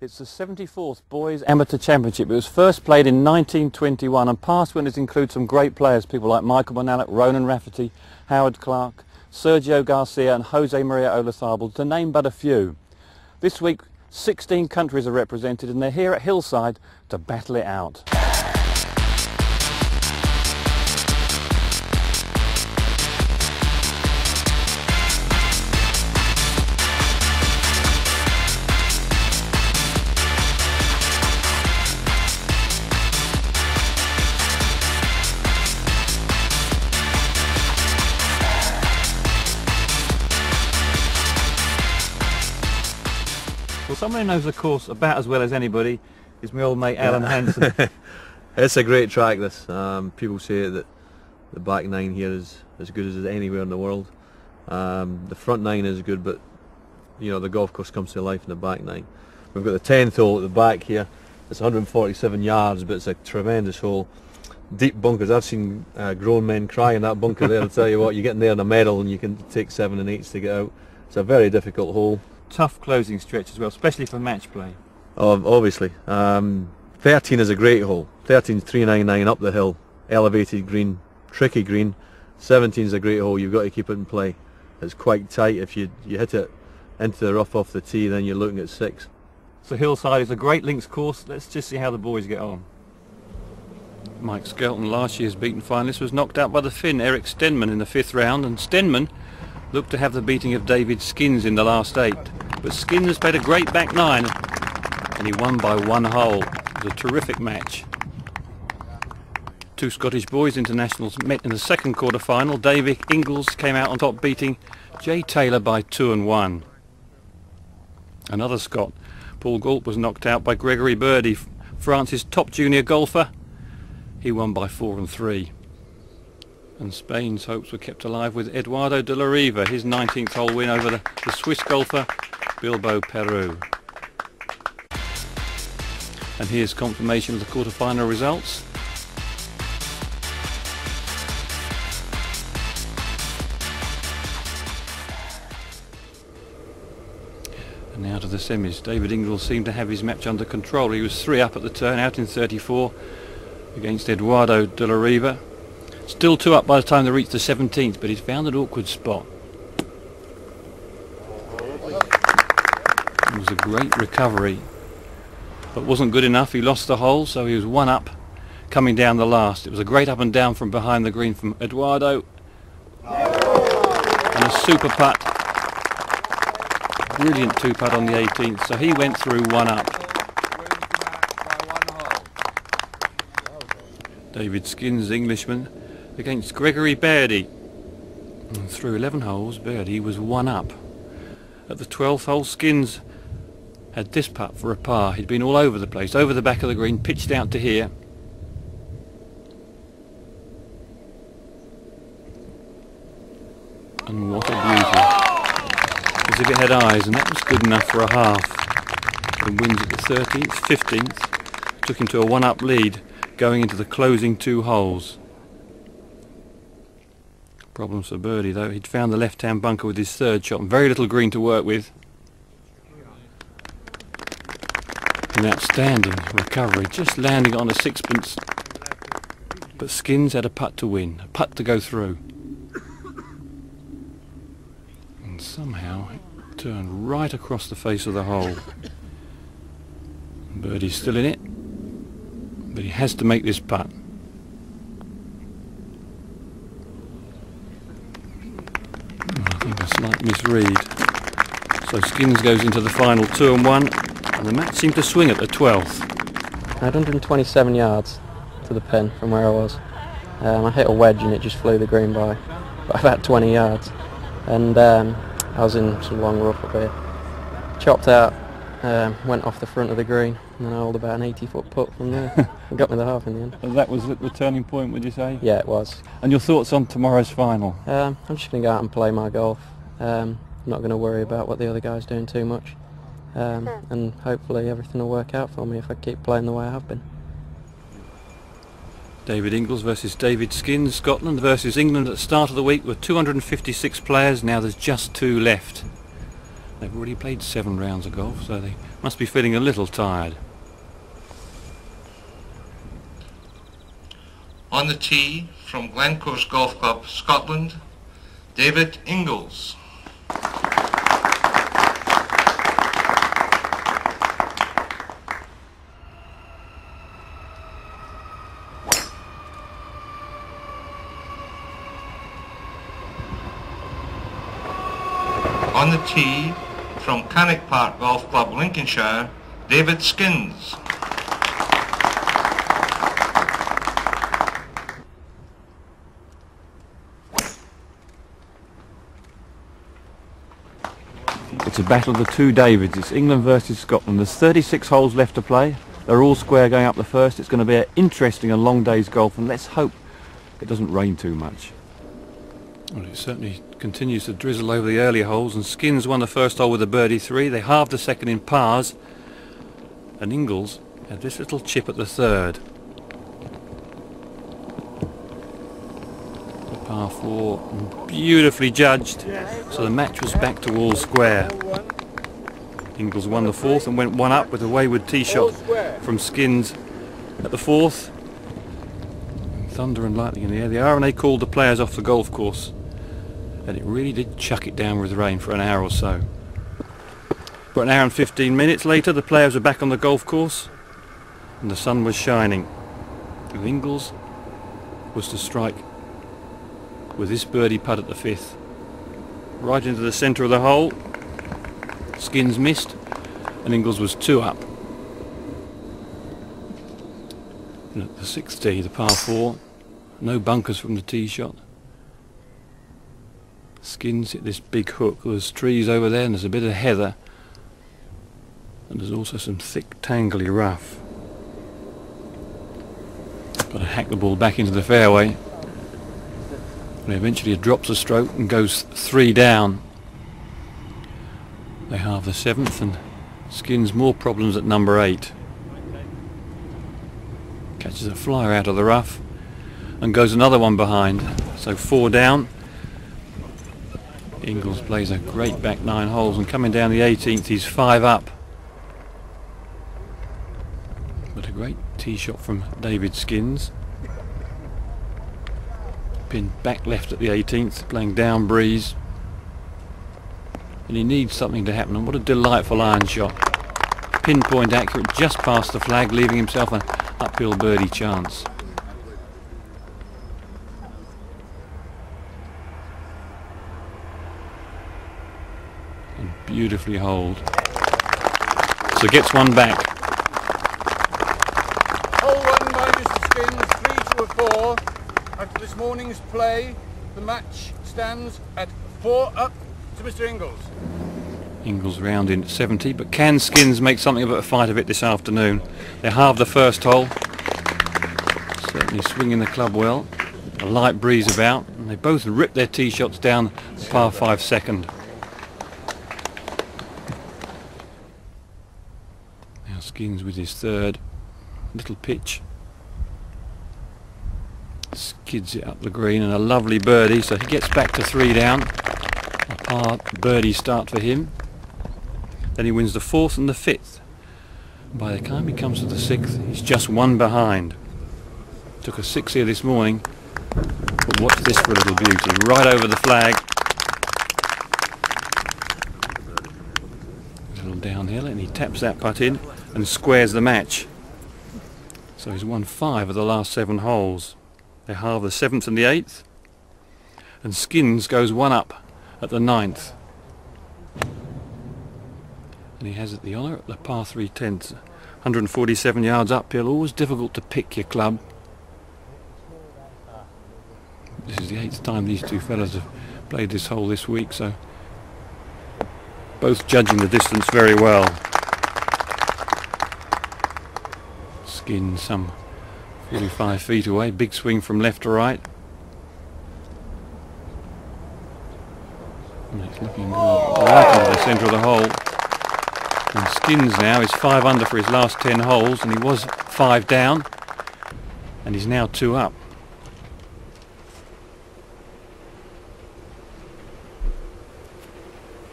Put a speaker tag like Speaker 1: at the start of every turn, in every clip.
Speaker 1: It's the 74th Boys Amateur Championship. It was first played in 1921 and past winners include some great players, people like Michael Manalek, Ronan Rafferty, Howard Clark, Sergio Garcia and Jose Maria Olazabal, to name but a few. This week 16 countries are represented and they're here at Hillside to battle it out. Well, someone who knows the course about as well as anybody is my old mate Alan Hansen.
Speaker 2: It's a great track, this. People say that the back nine here is as good as anywhere in the world. The front nine is good, but you know, the golf course comes to life in the back nine. We've got the 10th hole at the back here. It's 147 yards, but it's a tremendous hole. Deep bunkers. I've seen grown men cry in that bunker there. I'll tell you what, you get in there in a medal and you can take 7 and 8s to get out. It's a very difficult hole.
Speaker 1: Tough closing stretch as well, especially for match play.
Speaker 2: Oh, obviously. 13 is a great hole. 13's 399 up the hill, elevated green, tricky green. 17 is a great hole. You've got to keep it in play. It's quite tight. If you hit it into the rough off the tee, then you're looking at 6.
Speaker 1: So Hillside is a great links course. Let's just see how the boys get on. Mike Skelton, last year's beaten finalist, was knocked out by the Finn Eric Stenman in the 5th round, and Stenman looked to have the beating of David Skins in the last 8. But Skins played a great back 9 and he won by 1 hole. It was a terrific match. Two Scottish boys internationals met in the second quarter final. David Ingles came out on top, beating Jay Taylor by 2 and 1. Another Scot, Paul Galt, was knocked out by Gregory Birdie, France's top junior golfer. He won by 4 and 3. And Spain's hopes were kept alive with Eduardo de la Riva, his 19th hole win over the Swiss golfer Bilbao Peru. And here's confirmation of the quarter-final results. And now to the semis. David Ingles seemed to have his match under control. He was 3 up at the turn, out in 34 against Eduardo de la Riva. Still 2 up by the time they reached the 17th, but he'd found an awkward spot. It was a great recovery, but wasn't good enough. He lost the hole, so he was 1 up coming down the last. It was a great up and down from behind the green from Eduardo. And a super putt. Brilliant 2-putt on the 18th, so he went through 1 up. David Skins, Englishman, against Gregory Birdie. And through 11 holes, Birdie was 1 up. At the 12th hole, Skins had this putt for a par. He'd been all over the place, over the back of the green, pitched out to here. And what a beauty. As if it had eyes, and that was good enough for a half. And wins at the 13th, 15th, took him to a 1-up lead going into the closing 2 holes. Problems for Birdie though. He'd found the left-hand bunker with his 3rd shot and very little green to work with. An outstanding recovery, just landing on a 6pence. But Skins had a putt to win, a putt to go through. And somehow it turned right across the face of the hole. Birdie's still in it, but he has to make this putt. I think a slight misread. So Skins goes into the final 2 and 1, and the match seemed to swing at the 12th.
Speaker 3: I had 127 yards to the pin from where I was. I hit a wedge and it just flew the green by about 20 yards. And I was in some long rough up here. Chopped out, went off the front of the green, and then I held about an 80-foot putt from there. And got me the half in the end.
Speaker 1: And that was the turning point, would you say?
Speaker 3: Yeah, it was.
Speaker 1: And your thoughts on tomorrow's final?
Speaker 3: I'm just going to go out and play my golf. I'm not going to worry about what the other guy's doing too much. And hopefully everything will work out for me if I keep playing the way I have been.
Speaker 1: David Ingles versus David Skins. Scotland versus England at the start of the week with 256 players. Now there's just 2 left. They've already played 7 rounds of golf, so they must be feeling a little tired.
Speaker 4: On the tee from Glencourse Golf Club, Scotland, David Ingalls. On the tee from Cannock Park Golf Club, Lincolnshire, David Skins.
Speaker 1: It's a battle of the two Davids. It's England versus Scotland. There's 36 holes left to play. They're all square going up the first. It's going to be an interesting and long day's golf, and let's hope it doesn't rain too much. Well, it certainly continues to drizzle over the early holes, and Skins won the first hole with a birdie 3. They halved the second in pars, and Ingalls had this little chip at the third. The par 4, beautifully judged, so the match was back to all square. Ingalls won the fourth and went one up with a wayward tee shot from Skins at the fourth. Thunder and lightning in the air. The R&A called the players off the golf course, and it really did chuck it down with rain for an hour or so. But an hour and 15 minutes later, the players were back on the golf course and the sun was shining. And Ingalls was to strike with this birdie putt at the 5th, right into the centre of the hole. Skins missed and Ingalls was 2 up. And at the 6th tee, the par 4, no bunkers from the tee shot. Skins hit this big hook. There's trees over there and there's a bit of heather, and there's also some thick tangly rough. Got to hack the ball back into the fairway, and eventually it drops a stroke and goes 3 down. They halve the 7th, and Skins more problems at number 8. Catches a flyer out of the rough and goes another one behind, so 4 down. Ingalls plays a great back 9 holes, and coming down the 18th he's 5 up. But a great tee shot from David Skins. Pinned back left at the 18th, playing down breeze. And he needs something to happen, and what a delightful iron shot. Pinpoint accurate just past the flag, leaving himself an uphill birdie chance. And beautifully holed. So gets one back.
Speaker 5: Hole 1 by Mr. Skins, 3 to a 4. After this morning's play, the match stands at 4 up to Mr. Ingalls.
Speaker 1: Ingalls round in 70, but can Skins make something of a fight of it this afternoon? They halved the first hole, certainly swinging the club well, a light breeze about, and they both ripped their tee shots down the par 5 second. Now Skins with his third, little pitch, skids it up the green, and a lovely birdie, so he gets back to 3 down. A par birdie start for him. Then he wins the 4th and the 5th. By the time he comes to the 6th, he's just 1 behind. Took a 6 here this morning, but watch this for a little beauty. Right over the flag. A little downhill, and he taps that putt in and squares the match. So he's won 5 of the last 7 holes. They halve the 7th and the 8th, and Skins goes 1 up at the 9th. And he has the honour at the par 3 10th, 147 yards uphill. Always difficult to pick your club. This is the 8th time these two fellas have played this hole this week, so both judging the distance very well. Skins some 45 feet away, big swing from left to right. And it's looking right into the centre of the hole. And Skins now is 5 under for his last 10 holes, and he was 5 down, and he's now 2 up.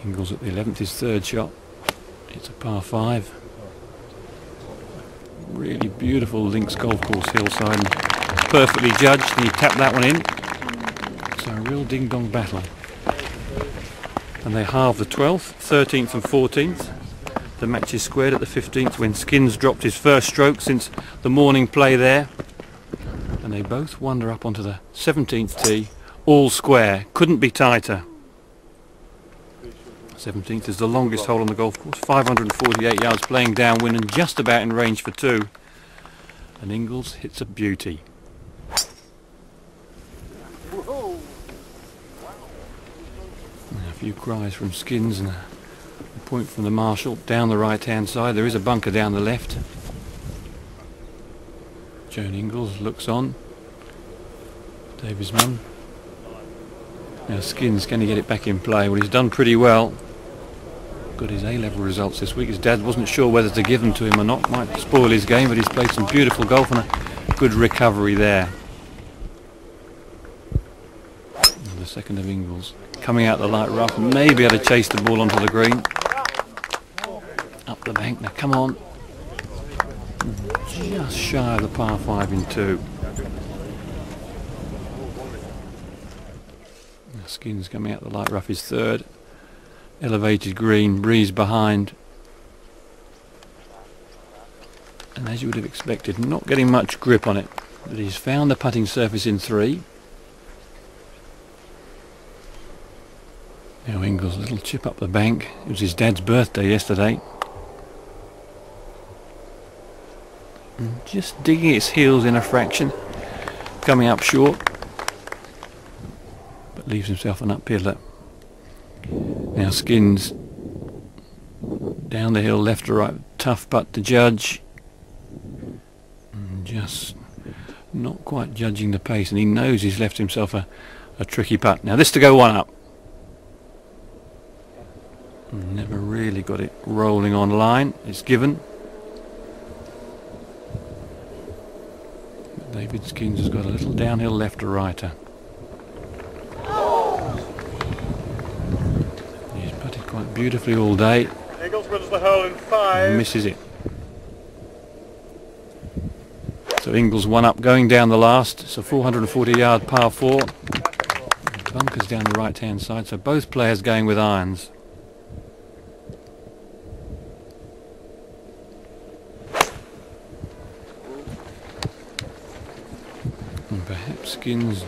Speaker 1: Ingles at the 11th, his third shot. It's a par 5. Really beautiful links golf course hillside, and perfectly judged, and he tapped that one in. So a real ding-dong battle. And they halve the 12th, 13th and 14th. The match is squared at the 15th when Skins dropped his first stroke since the morning play there. And they both wander up onto the 17th tee, all square, couldn't be tighter. 17th is the longest hole on the golf course, 548 yards playing downwind and just about in range for 2. And Ingles hits a beauty. A few cries from Skins and a point from the marshal down the right hand side. There is a bunker down the left. Joan Ingles looks on. David's mum. Now Skins, can he get it back in play? Well, he's done pretty well. Got his A-level results this week. His dad wasn't sure whether to give them to him or not. Might spoil his game, but he's played some beautiful golf and a good recovery there. And the second of Ingles coming out the light rough, maybe able to chase the ball onto the green. Up the bank, now come on. Just shy of the par 5 in 2. Now Skins coming out the light rough, his third. Elevated green, breeze behind. And as you would have expected, not getting much grip on it. But he's found the putting surface in 3. Now Ingles, a little chip up the bank. It was his dad's birthday yesterday. And just digging its heels in a fraction. Coming up short. But leaves himself an uphill. Now Skins down the hill, left to right, tough putt to judge. And just not quite judging the pace, and he knows he's left himself a tricky putt. Now this to go one up. Never really got it rolling on line. It's given. But David Skins has got a little downhill left to righter. He's putted quite beautifully all day.
Speaker 6: Ingles wins the hole in 5.
Speaker 1: And misses it. So Ingles one up going down the last. It's a 440 yard par 4. Bunkers down the right hand side, so both players going with irons. And perhaps Skins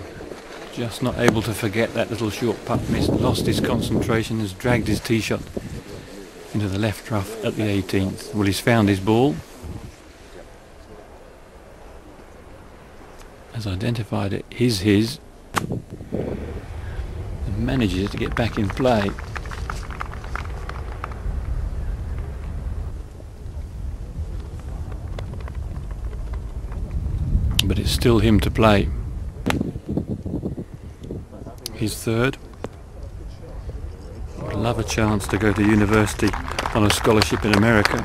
Speaker 1: just not able to forget that little short putt miss, lost his concentration, has dragged his tee shot into the left rough at the 18th. Well, he's found his ball, has identified it, his, and manages to get back in play. But it's still him to play. His third. Would love a chance to go to university on a scholarship in America.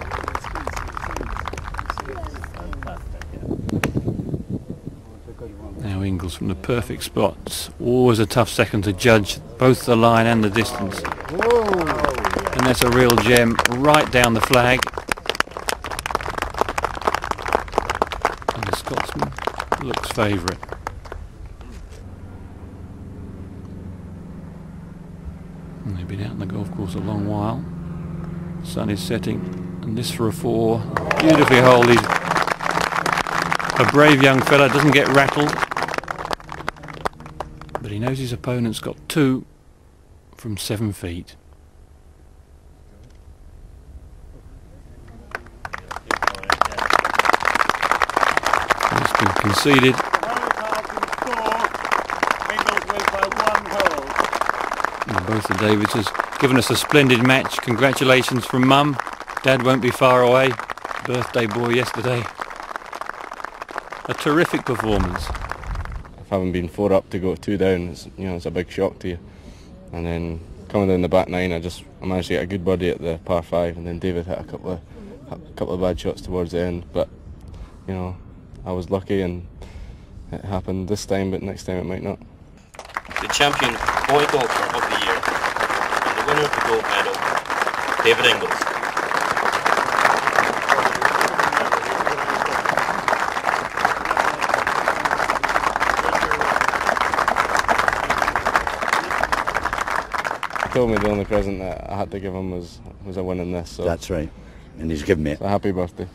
Speaker 1: Now Ingles from the perfect spot. Always a tough second to judge both the line and the distance. And that's a real gem right down the flag. And the Scotsman looks favourite. And they've been out on the golf course a long while. Sun is setting, and this for a 4. Beautifully holed. He's a brave young fella, doesn't get rattled. But he knows his opponent's got 2 from 7 feet. And it's been conceded. And both the Davids has given us a splendid match. Congratulations from Mum. Dad won't be far away. Birthday boy yesterday. A terrific performance.
Speaker 7: Having been 4 up to go 2 down, it's a big shock to you. And then coming down the back 9, I managed to get a good birdie at the par 5, and then David hit a couple of bad shots towards the end. But I was lucky, and it happened this time, but next time it might not.
Speaker 8: The champion boy golfer of the year, and the winner gold medal. David Ingles.
Speaker 7: He told me the only present that I had to give him was a win in this. So
Speaker 9: That's right, and he's given me it.
Speaker 7: So happy birthday.